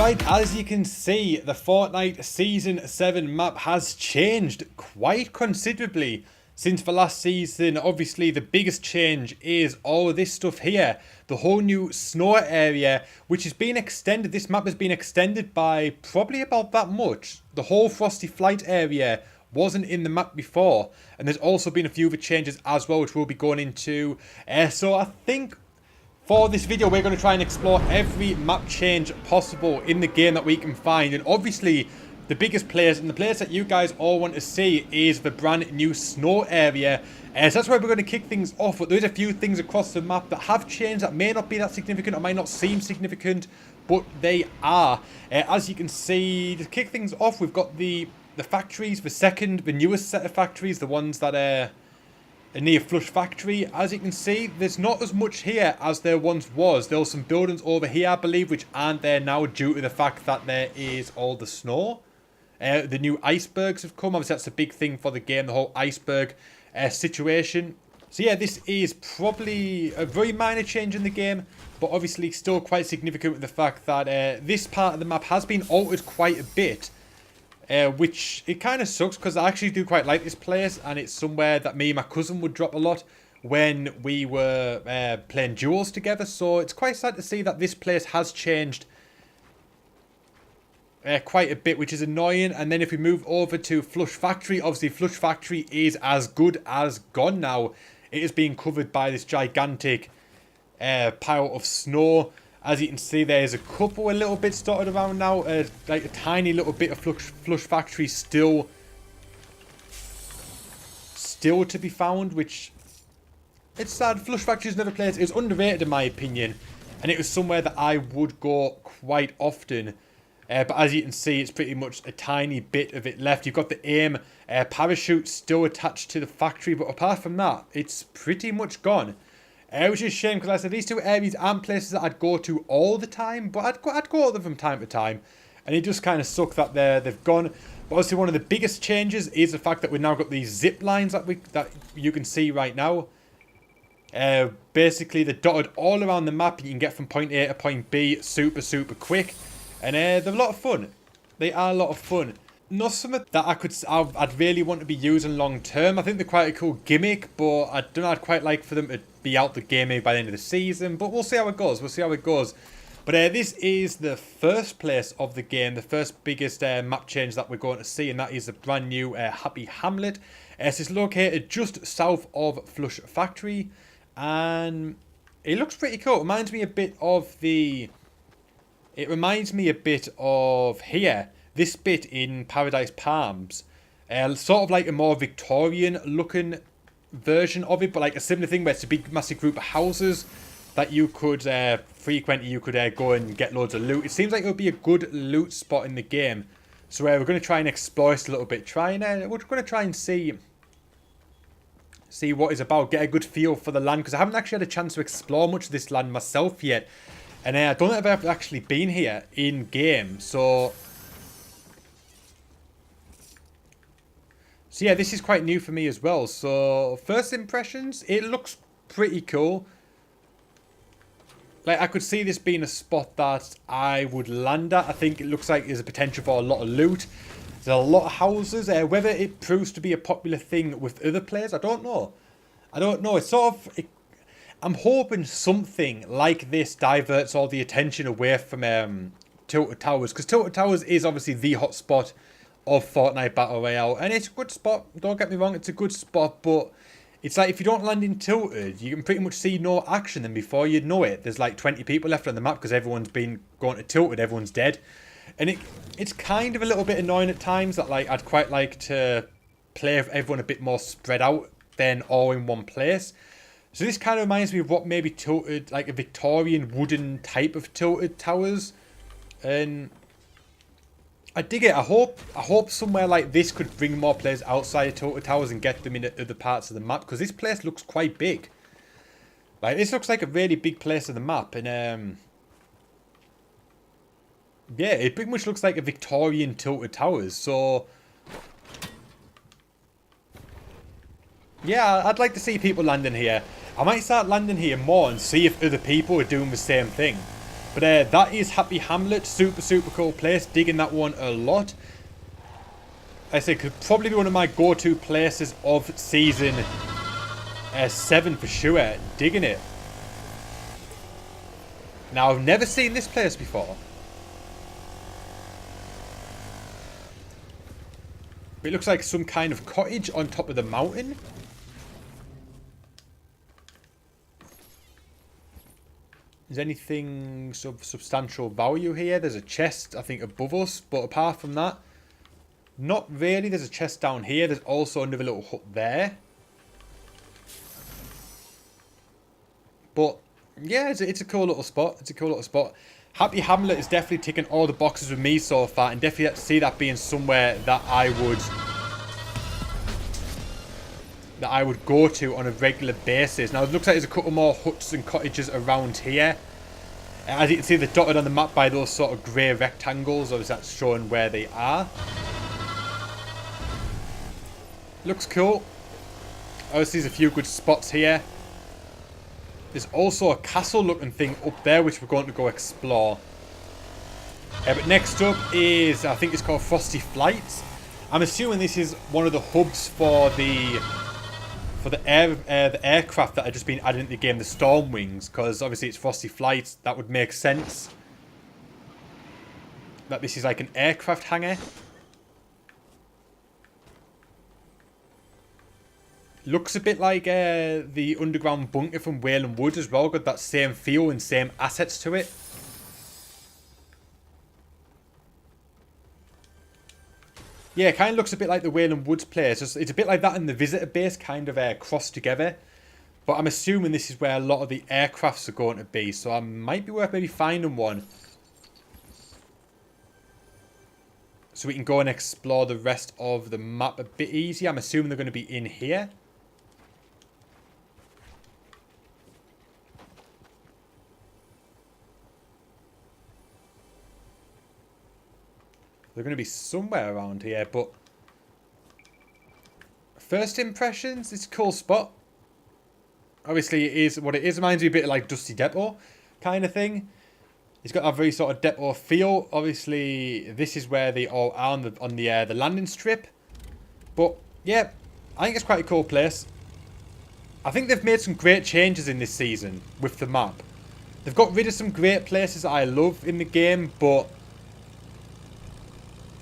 Alright, as you can see, the Fortnite Season 7 map has changed quite considerably since the last season. Obviously, the biggest change is all of this stuff here. The whole new snow area, which has been extended. This map has been extended by probably about that much. The whole Frosty Flight area wasn't in the map before. And there's also been a few other changes as well, which we'll be going into. So I think for this video, we're going to try and explore every map change possible in the game that we can find. And obviously, the biggest players and the players that you guys all want to see is the brand new snow area. So that's where we're going to kick things off. But there's a few things across the map that have changed that may not be that significant or might not seem significant, but they are. As you can see, to kick things off, we've got the factories, the newest set of factories, the ones that are near Flush Factory. As you can see, there's not as much here as there once was. There were some buildings over here, I believe, which aren't there now due to the fact that there is all the snow. The new icebergs have come. Obviously, that's a big thing for the game, the whole iceberg situation. So yeah, this is probably a very minor change in the game, but obviously still quite significant with the fact that this part of the map has been altered quite a bit. Which it kind of sucks because I actually do quite like this place, and it's somewhere that me and my cousin would drop a lot when we were playing duels together. So it's quite sad to see that this place has changed quite a bit, which is annoying. And then if we move over to Flush Factory, obviously Flush Factory is as good as gone now. It is being covered by this gigantic pile of snow. As you can see, there's a couple a little bit dotted around now. Like a tiny little bit of Flush Factory still to be found, which it's sad. Flush Factory is another place. It was underrated in my opinion, and it was somewhere that I would go quite often. But as you can see, it's pretty much a tiny bit of it left. You've got the aim parachute still attached to the factory, but apart from that, it's pretty much gone. Which is a shame because, like I said, these two areas aren't places that I'd go to all the time, but I'd go to them from time to time. And it just kind of sucks that they've gone. But obviously, one of the biggest changes is the fact that we've now got these zip lines that you can see right now. Basically, they're dotted all around the map, and you can get from point A to point B super quick. And they're a lot of fun. They are a lot of fun. Not something that I'd really want to be using long term. I think they're quite a cool gimmick, but I don't know, I'd quite like for them to be out the game maybe by the end of the season. But we'll see how it goes. But this is the first place of the game, the first biggest map change that we're going to see, and that is the brand new Happy Hamlet. So it's located just south of Flush Factory, and it looks pretty cool. It reminds me a bit of here. This bit in Paradise Palms, sort of like a more Victorian looking version of it, but like a similar thing where it's a big massive group of houses that you could frequent. You could go and get loads of loot. It seems like it would be a good loot spot in the game. So we're going to try and explore it a little bit. We're going to try and see what it's about, get a good feel for the land, because I haven't actually had a chance to explore much of this land myself yet. And I don't think I've ever actually been here in game. So yeah, this is quite new for me as well. So first impressions, it looks pretty cool. Like, I could see this being a spot that I would land at. I think it looks like there's a potential for a lot of loot. There's a lot of houses. Whether it proves to be a popular thing with other players, I don't know. It's sort of... I'm hoping something like this diverts all the attention away from Tilted Towers. Because Tilted Towers is obviously the hot spot of Fortnite Battle Royale, and it's a good spot, don't get me wrong, it's a good spot, but it's like if you don't land in Tilted, you can pretty much see no action, then before you know it, there's like 20 people left on the map because everyone's been going to Tilted, everyone's dead. And it's kind of a little bit annoying at times that, like, I'd quite like to play with everyone a bit more spread out than all in one place. So this kind of reminds me of what maybe Tilted, like a Victorian wooden type of Tilted Towers, and I dig it. I hope somewhere like this could bring more players outside of Tilted Towers and get them in other parts of the map, because this place looks quite big. Like, this looks like a really big place of the map, and yeah, it pretty much looks like a Victorian Tilted Towers. So yeah, I'd like to see people landing here. I might start landing here more and see if other people are doing the same thing. But that is Happy Hamlet. Super, super cool place. Digging that one a lot. I say could probably be one of my go-to places of season 7 for sure. Digging it. Now, I've never seen this place before. But it looks like some kind of cottage on top of the mountain. Is anything of substantial value here? There's a chest, I think, above us. But apart from that, not really. There's a chest down here. There's also another little hut there. But, yeah, it's a cool little spot. It's a cool little spot. Happy Hamlet is definitely ticking all the boxes with me so far. And definitely see that being somewhere that I would go to on a regular basis. Now, it looks like there's a couple more huts and cottages around here. As you can see, they're dotted on the map by those sort of grey rectangles. Obviously, that's showing where they are. Looks cool. Obviously, there's a few good spots here. There's also a castle-looking thing up there, which we're going to go explore. But next up is, I think it's called Frosty Flights. I'm assuming this is one of the hubs for the aircraft that have just been added into the game, the Storm Wings, because obviously it's Frosty Flights. That would make sense. That this is like an aircraft hangar. Looks a bit like the underground bunker from Wailing Wood as well. Got that same feel and same assets to it. Yeah, it kind of looks a bit like the Wailing Woods place. It's a bit like that in the visitor base, kind of crossed together. But I'm assuming this is where a lot of the aircrafts are going to be. So I might be worth maybe finding one. So we can go and explore the rest of the map a bit easier. I'm assuming they're going to be in here. They're going to be somewhere around here, but first impressions, it's a cool spot. Obviously, it is what it is. Reminds me a bit of like Dusty Depot kind of thing. It's got that very sort of depot feel. Obviously, this is where they all are on the landing strip. But yeah, I think it's quite a cool place. I think they've made some great changes in this season with the map. They've got rid of some great places that I love in the game, but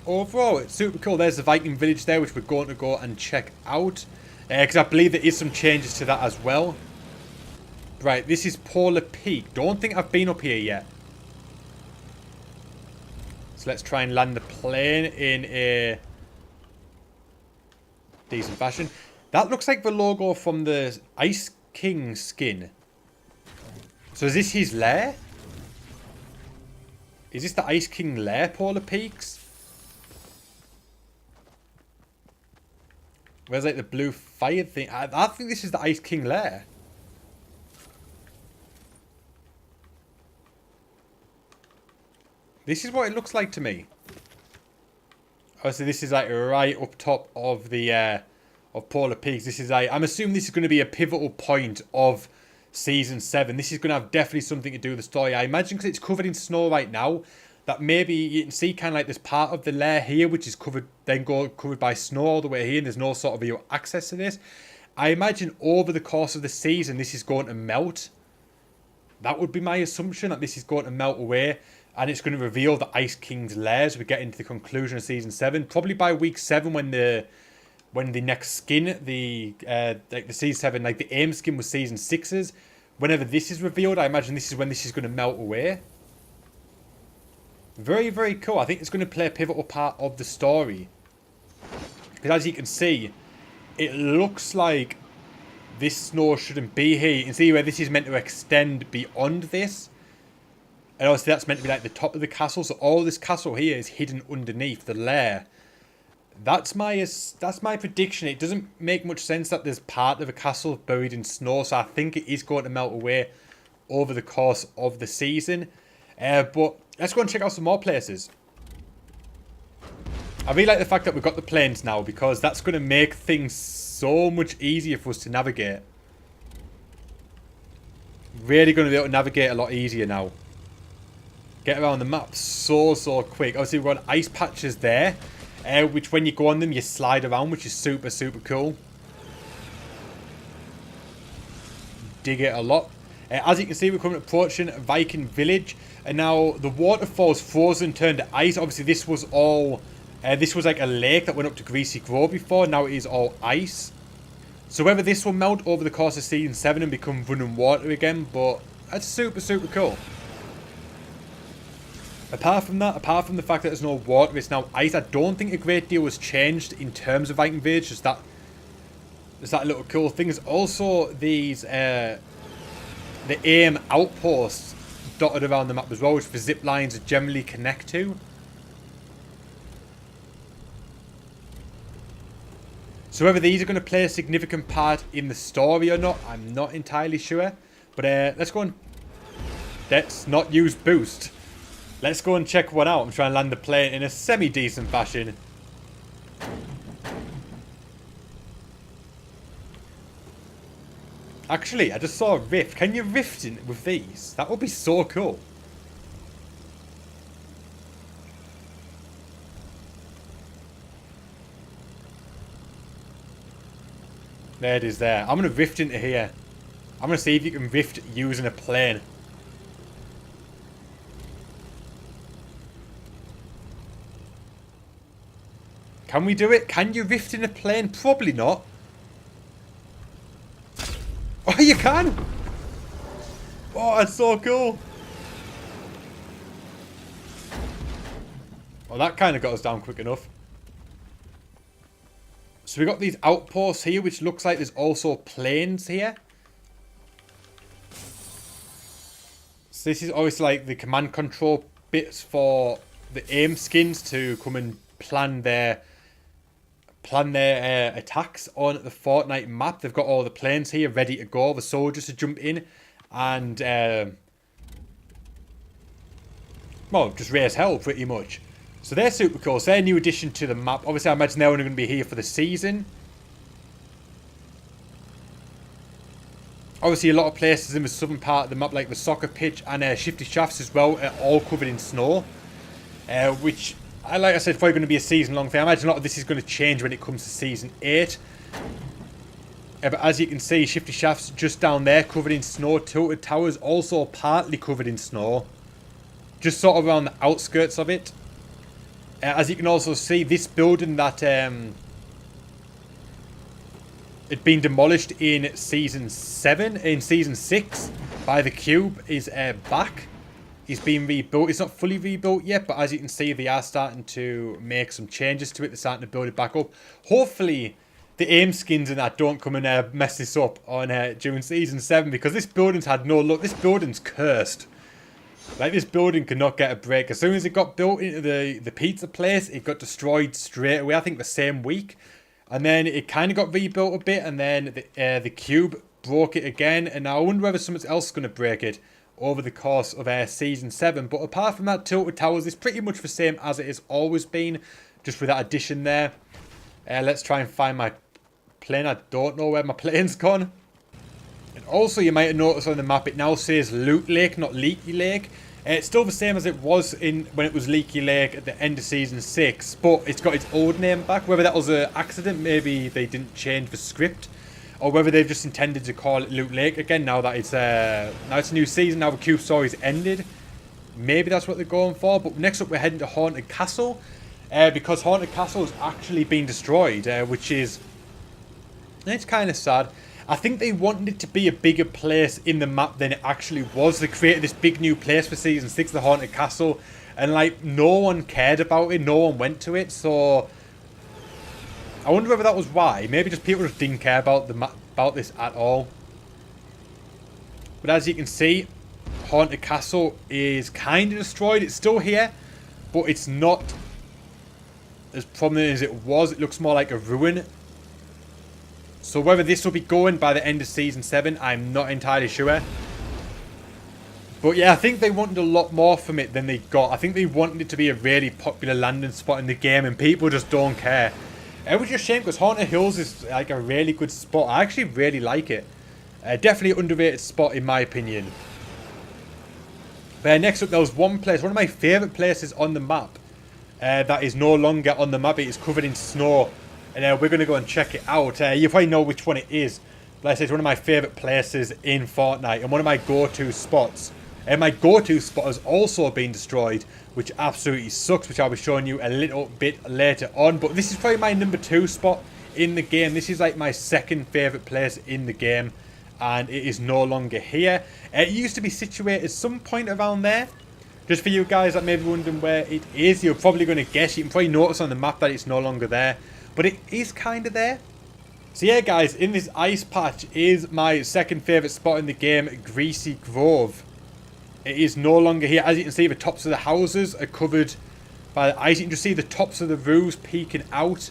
overall, it's super cool. There's the Viking village there, which we're going to go and check out. Because I believe there is some changes to that as well. Right, this is Polar Peak. Don't think I've been up here yet. So let's try and land the plane in a decent fashion. That looks like the logo from the Ice King skin. So is this his lair? Is this the Ice King lair, Polar Peaks? Where's like the blue fire thing? I think this is the Ice King lair. This is what it looks like to me. Obviously, this is like right up top of the of Polar Peaks. This is like, I'm assuming this is going to be a pivotal point of season 7. This is going to have definitely something to do with the story. I imagine because it's covered in snow right now, that maybe you can see kind of like this part of the lair here, which is covered, then covered by snow all the way here, and there's no sort of real access to this. I imagine over the course of the season, this is going to melt. That would be my assumption, that this is going to melt away, and it's going to reveal the Ice King's lair as we get into the conclusion of season 7. Probably by week 7, when the next skin, the season 7, like the aim skin was season 6's. Whenever this is revealed, I imagine this is when this is going to melt away. Very, very cool. I think it's going to play a pivotal part of the story. Because as you can see, it looks like this snow shouldn't be here. You can see where this is meant to extend beyond this. And obviously that's meant to be like the top of the castle. So all this castle here is hidden underneath the lair. That's my prediction. It doesn't make much sense that there's part of a castle buried in snow. So I think it is going to melt away over the course of the season. But let's go and check out some more places. I really like the fact that we've got the planes now, because that's going to make things so much easier for us to navigate. Really going to be able to navigate a lot easier now. get around the map so quick. Obviously we've got ice patches there, which when you go on them you slide around, which is super cool. Dig it a lot. As you can see, we're coming approaching Viking village, and now the waterfall's frozen, turned to ice. Obviously this was all this was like a lake that went up to Greasy Grove before. Now it is all ice. So whether this will melt over the course of Season 7 and become running water again, but that's super cool. Apart from that, apart from the fact that there's no water, it's now ice, I don't think a great deal has changed in terms of Viking Village. Just that, there's that little cool thing. There's also these, the aim outposts dotted around the map as well, which the zip lines generally connect to. So whether these are going to play a significant part in the story or not, I'm not entirely sure. But let's go and... let's not use boost. Let's go and check one out. I'm trying to land the plane in a semi-decent fashion. Actually, I just saw a rift. Can you rift in with these? That would be so cool. There it is there. I'm going to rift into here. I'm going to see if you can rift using a plane. Can we do it? Can you rift in a plane? Probably not. Oh, you can! Oh, that's so cool. Well, that kind of got us down quick enough. So we got these outposts here, which looks like there's also planes here. So this is obviously like the command control bits for the aim skins to come and plan their attacks on the Fortnite map. They've got all the planes here ready to go, the soldiers to jump in and well, just raise hell pretty much. So they're super cool. So they're a new addition to the map. Obviously, I imagine they're only going to be here for the season. Obviously, a lot of places in the southern part of the map, like the soccer pitch and Shifty Shafts as well, are all covered in snow. Which, like I said, probably going to be a season-long thing. I imagine a lot of this is going to change when it comes to Season 8. But as you can see, Shifty Shafts just down there, covered in snow. Tilted Towers also partly covered in snow. Just sort of around the outskirts of it. As you can also see, this building that had been demolished in Season 6 by the Cube is back. It's been rebuilt. It's not fully rebuilt yet, but as you can see, they are starting to make some changes to it. They're starting to build it back up. Hopefully, the aim skins and that don't come and mess this up on during Season 7, because this building's had no luck. This building's cursed. Like, this building could not get a break. As soon as it got built into the pizza place, it got destroyed straight away, I think the same week. And then it kind of got rebuilt a bit, and then the Cube broke it again. And now I wonder whether something else is going to break it over the course of Season 7. But apart from that, Tilted Towers is pretty much the same as it has always been, just with that addition there. Let's try and find my plane. I don't know where my plane's gone. And also, you might have noticed on the map, it now says Loot Lake, not Leaky Lake. It's still the same as it was when it was Leaky Lake at the end of Season 6, but it's got its old name back. Whether that was an accident, maybe they didn't change the script, or whether they've just intended to call it Loot Lake again now that it's a new season, now the Cube story's ended. Maybe that's what they're going for. But next up, we're heading to Haunted Castle, because Haunted Castle has actually been destroyed, which is... it's kind of sad. I think they wanted it to be a bigger place in the map than it actually was. They created this big new place for Season 6, the Haunted Castle, and like no one cared about it, no one went to it, so I wonder whether that was why. Maybe just people just didn't care about this at all. But as you can see, Haunted Castle is kind of destroyed. It's still here, but it's not as prominent as it was. It looks more like a ruin. So whether this will be going by the end of Season 7, I'm not entirely sure. But yeah, I think they wanted a lot more from it than they got. I think they wanted it to be a really popular landing spot in the game, and people just don't care. Which is a shame, because Haunted Hills is like a really good spot. I actually really like it. Definitely an underrated spot in my opinion. But next up, there was one place, one of my favourite places on the map, that is no longer on the map. It is covered in snow, and we're going to go and check it out. You probably know which one it is. But like I said, it's one of my favourite places in Fortnite, and one of my go-to spots. And my go-to spot has also been destroyed, which absolutely sucks, which I'll be showing you a little bit later on. But this is probably my number 2 spot in the game. This is like my second favourite place in the game, and it is no longer here. It used to be situated some point around there. Just for you guys that may be wondering where it is, you're probably going to guess. You can probably notice on the map that it's no longer there, but it is kind of there. So yeah, guys, in this ice patch is my second favourite spot in the game, Greasy Grove. It is no longer here. As you can see, the tops of the houses are covered by the ice. You can just see the tops of the roofs peeking out.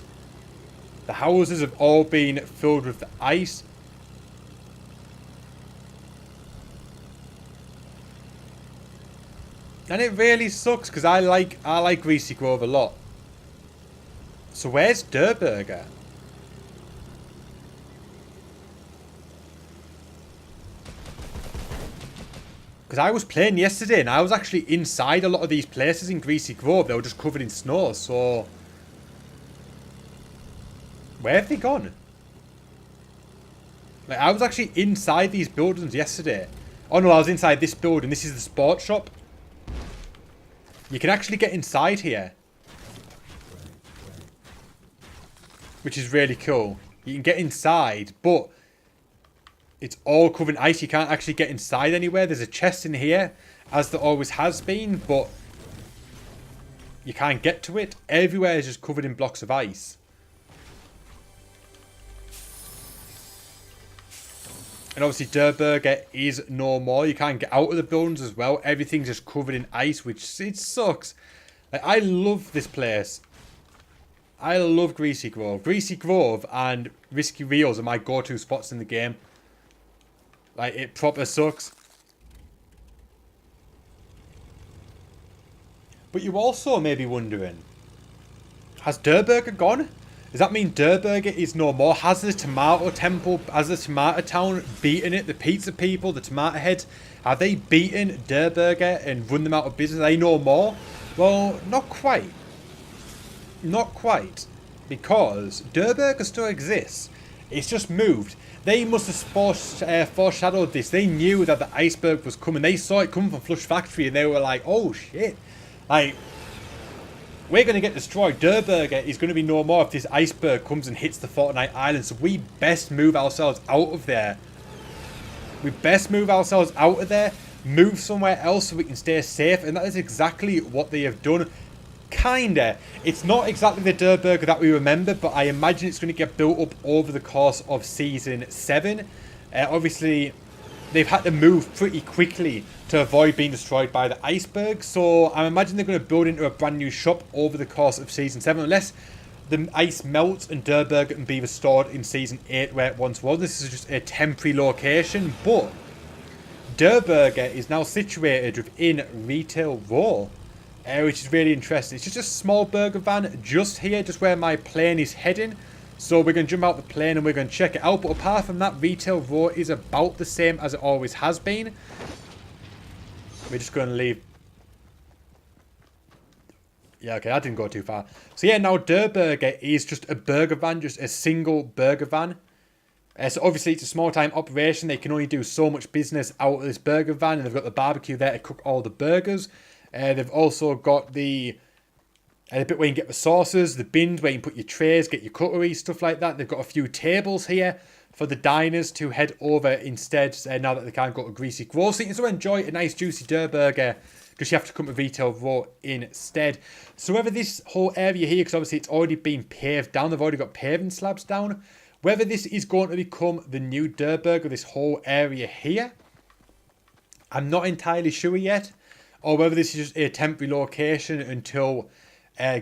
The houses have all been filled with the ice. And it really sucks because I like Greasy Grove a lot. So where's Durburger? Because I was playing yesterday and I was actually inside a lot of these places in Greasy Grove. They were just covered in snow, so... Where have they gone? Like, I was actually inside these buildings yesterday. Oh no, I was inside this building. This is the sports shop. You can actually get inside here, which is really cool. You can get inside, but it's all covered in ice. You can't actually get inside anywhere. There's a chest in here, as there always has been, but you can't get to it. Everywhere is just covered in blocks of ice. And obviously Durburger is no more. You can't get out of the buildings as well. Everything's just covered in ice, which it sucks. Like, I love this place. I love Greasy Grove. Greasy Grove and Risky Reels are my go-to spots in the game. Like, it proper sucks. But you also may be wondering, has Durburger gone? Does that mean Durburger is no more? Has the Tomato Temple, has the Tomato Town beaten it? The pizza people, the Tomato Heads, have they beaten Durburger and run them out of business? Are they no more? Well, not quite. Not quite. Because Durburger still exists. It's just moved. They must have foreshadowed this. They knew that the iceberg was coming. They saw it coming from Flush Factory and they were like, oh shit. Like, we're going to get destroyed. Durburger is going to be no more if this iceberg comes and hits the Fortnite Island. So we best move ourselves out of there. We best move ourselves out of there. Move somewhere else so we can stay safe. And that is exactly what they have done. Kinda. It's not exactly the Durburger that we remember, but I imagine it's going to get built up over the course of Season 7. Obviously, they've had to move pretty quickly to avoid being destroyed by the iceberg. So I imagine they're going to build into a brand new shop over the course of Season 7. Unless the ice melts and Durburger can be restored in Season 8 where it once was. This is just a temporary location. But Durburger is now situated within Retail Row, which is really interesting. It's just a small burger van just here, just where my plane is heading. So we're going to jump out the plane and we're going to check it out. But apart from that, Retail Row is about the same as it always has been. We're just going to leave. Yeah, okay, that didn't go too far. So yeah, now Durburger is just a burger van, just a single burger van. So obviously it's a small time operation. They can only do so much business out of this burger van. And they've got the barbecue there to cook all the burgers. They've also got the bit where you can get the sauces, the bins where you can put your trays, get your cutlery, stuff like that. They've got a few tables here for the diners to head over instead, now that they can't go to Greasy Grove. So you can still enjoy a nice juicy Durburger, just you have to come to Retail Row instead. So whether this whole area here, because obviously it's already been paved down, they've already got paving slabs down, whether this is going to become the new Durburger, this whole area here, I'm not entirely sure yet. Or whether this is just a temporary location until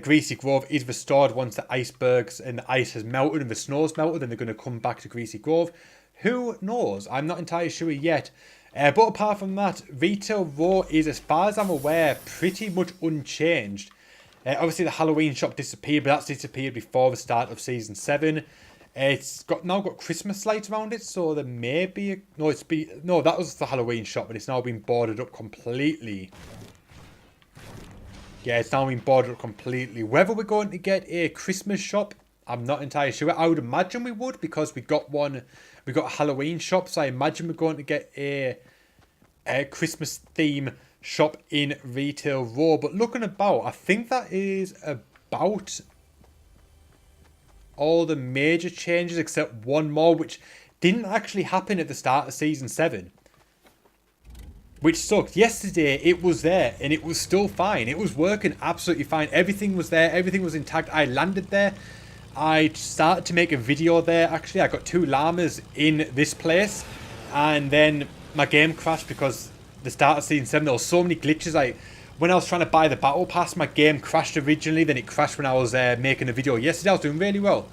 Greasy Grove is restored once the icebergs and the ice has melted and the snow's melted, and they're going to come back to Greasy Grove. Who knows? I'm not entirely sure yet. But apart from that, Retail Row is, as far as I'm aware, pretty much unchanged. Obviously, the Halloween shop disappeared, but that's disappeared before the start of Season 7. It's now got Christmas lights around it, so there may be no, that was the Halloween shop, but it's now been boarded up completely. Yeah, it's now been boarded up completely. Whether we're going to get a Christmas shop, I'm not entirely sure. I would imagine we would, because we got a Halloween shop, so I imagine we're going to get a Christmas theme shop in Retail Row. But looking about, I think that is about all the major changes except one more, which didn't actually happen at the start of Season 7. Which sucked. Yesterday, it was there, and it was still fine. It was working absolutely fine. Everything was there. Everything was intact. I landed there. I started to make a video there. Actually, I got 2 llamas in this place. And then my game crashed because the start of Season 7, there were so many glitches. When I was trying to buy the Battle Pass, my game crashed originally. Then it crashed when I was making a video. Yesterday, I was doing really well.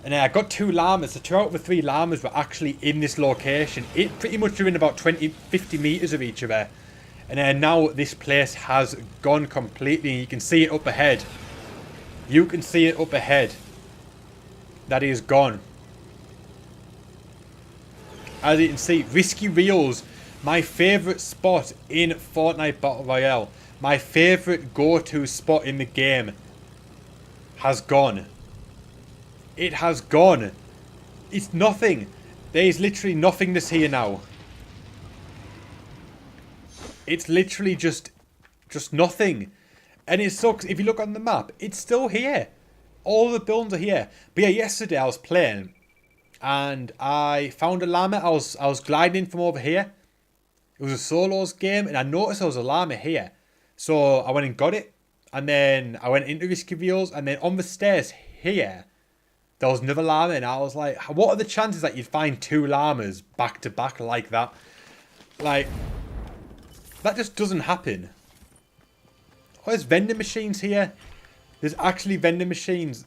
And I got 2 llamas. So 2 out of the 3 llamas were actually in this location. It pretty much within about 50 meters of each other. And now this place has gone completely. You can see it up ahead. You can see it up ahead. That is gone. As you can see, Risky Reels, my favourite spot in Fortnite Battle Royale. My favourite go-to spot in the game has gone. It has gone. It's nothing. There is literally nothingness here now. It's literally just nothing. And it sucks. If you look on the map, it's still here. All the buildings are here. But yeah, yesterday I was playing and I found a llama. I was gliding from over here. It was a solos game and I noticed there was a llama here. So I went and got it. And then I went into Risky Reels, and then on the stairs here, there was another llama, and I was like, what are the chances that you'd find 2 llamas back to back like that? Like, that just doesn't happen. Oh, there's vending machines here. There's actually vending machines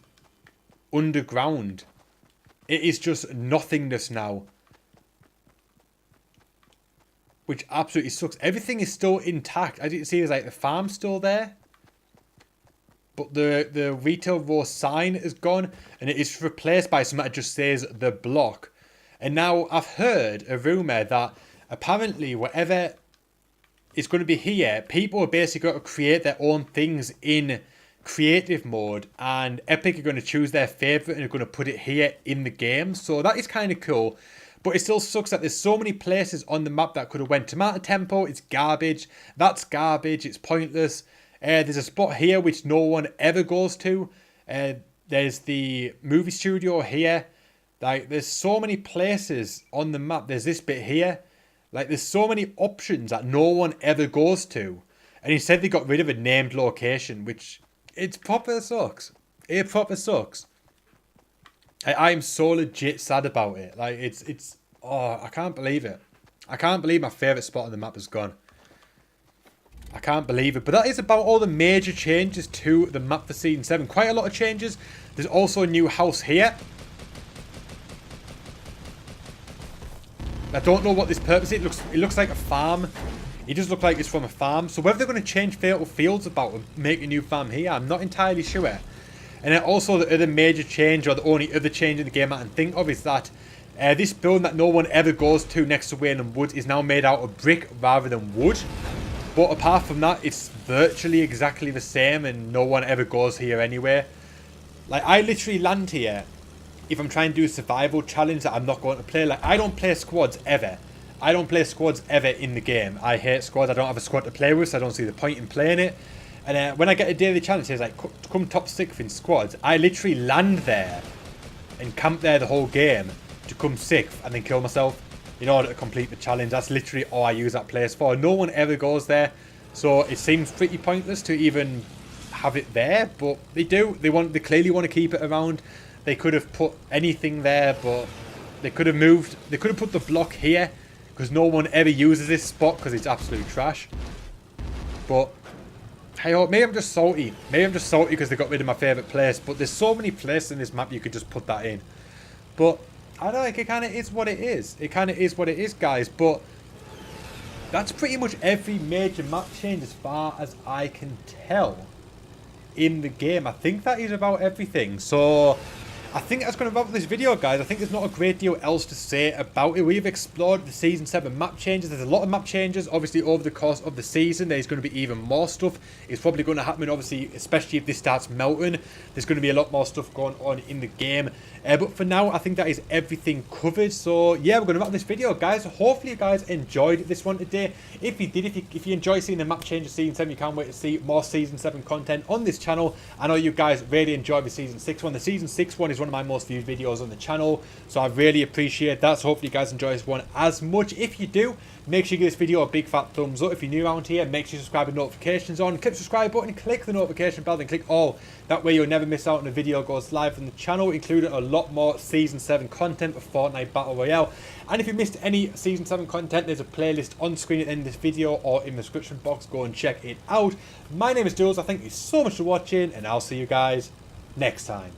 underground. It is just nothingness now. Which absolutely sucks. Everything is still intact. As you can see, there's like the farm still there. But the Retail Row sign is gone. And it is replaced by something that just says The Block. And now I've heard a rumour that apparently whatever is going to be here, people are basically going to create their own things in creative mode. And Epic are going to choose their favourite and are going to put it here in the game. So that is kind of cool. But it still sucks that there's so many places on the map that could have went. Tomato Tempo, it's garbage. That's garbage. It's pointless. There's a spot here which no one ever goes to. There's the movie studio here. Like, there's so many places on the map. There's this bit here. Like, there's so many options that no one ever goes to. And he said they got rid of a named location, which it proper sucks. It proper sucks. I'm so legit sad about it. Like, it's oh, I can't believe it. I can't believe my favourite spot on the map is gone. I can't believe it. But that is about all the major changes to the map for Season 7. Quite a lot of changes. There's also a new house here. I don't know what this purpose is. It looks like a farm. It does look like it's from a farm. So whether they're going to change Fatal Fields about and make a new farm here, I'm not entirely sure. And then also the other major change, or the only other change in the game I can think of, is that this building that no one ever goes to next to Wayland Woods is now made out of brick rather than wood. But apart from that, it's virtually exactly the same and no one ever goes here anyway. Like, I literally land here if I'm trying to do a survival challenge that I'm not going to play. Like, I don't play squads ever. I don't play squads ever in the game. I hate squads. I don't have a squad to play with, so I don't see the point in playing it. And when I get a daily challenge, it's like, come top 6th in squads. I literally land there and camp there the whole game to come 6th and then kill myself in order to complete the challenge. That's literally all I use that place for. No one ever goes there, so it seems pretty pointless to even have it there. But they do. They clearly want to keep it around. They could have put anything there, but they could have moved. They could have put the block here because no one ever uses this spot because it's absolute trash. But hey, maybe I'm just salty. Maybe I'm just salty because they got rid of my favourite place. But there's so many places in this map you could just put that in. But I don't think it kind of is what it is. It kind of is what it is, guys. But that's pretty much every major map change as far as I can tell in the game. I think that is about everything. So I think that's going to wrap up this video, guys. I think there's not a great deal else to say about it. We've explored the Season 7 map changes. There's a lot of map changes, obviously, over the course of the season. There's going to be even more stuff. It's probably going to happen, obviously, especially if this starts melting. There's going to be a lot more stuff going on in the game. But for now, I think that is everything covered. So, yeah, we're going to wrap this video, guys. Hopefully, you guys enjoyed this one today. If you did, if you enjoy seeing the map changes Season 7, you can't wait to see more Season 7 content on this channel. I know you guys really enjoyed the Season 6 one. The Season 6 one is one of my most viewed videos on the channel, so I really appreciate that. So hopefully you guys enjoy this one as much. If you do, make sure you give this video a big fat thumbs up. If you're new around here, make sure you subscribe with notifications on. Click the subscribe button, click the notification bell, then click all. That way you'll never miss out when a video goes live on the channel, including a lot more Season 7 content of Fortnite Battle Royale. And if you missed any Season 7 content, there's a playlist on screen at the end of this video or in the description box. Go and check it out. My name is Doodles. I thank you so much for watching, and I'll see you guys next time.